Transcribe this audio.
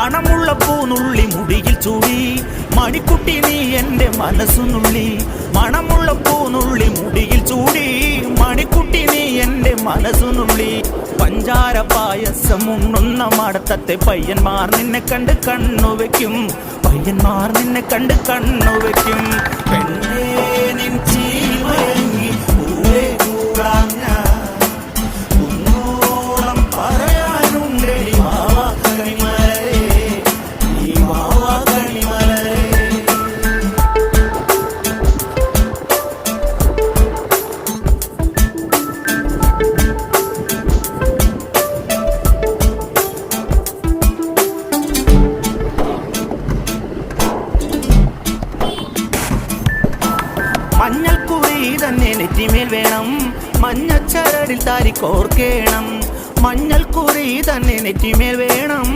മണമുള്ള പൂനുള്ളി മുടിയിൽ ചൂടി മണിക്കുട്ടി നീ എൻ്റെ മനസ്സുനുള്ളി. മണമുള്ള പൂനുള്ളി മുടിയിൽ ചൂടി മണിക്കുട്ടി നീ എൻ്റെ മനസ്സുനുള്ളി. പഞ്ചാര പായസം ഉണ്ണുന്ന മടത്തത്തെ പയ്യന്മാർ നിന്നെ കണ്ട് കണ്ണുവെക്കും. പയ്യന്മാർ നിന്നെ കണ്ട് കണ്ണുവെക്കും. പെണ്ണേ നിൻ ചീമയങ്ങി പൂവേ കൂടാൻ ഞാൻ കുന്നോളം പറയാനുണ്ടടി മാവാ കണിമലരേ, ഈ മാവാ കണിമലരേ. മഞ്ഞൾക്കുറി തന്നെ നെറ്റിമേൽ വേണം, മഞ്ഞച്ചരടിൽ താരി കോർക്കേണം. മഞ്ഞൾക്കുറി തന്നെ നെറ്റിമേൽ വേണം.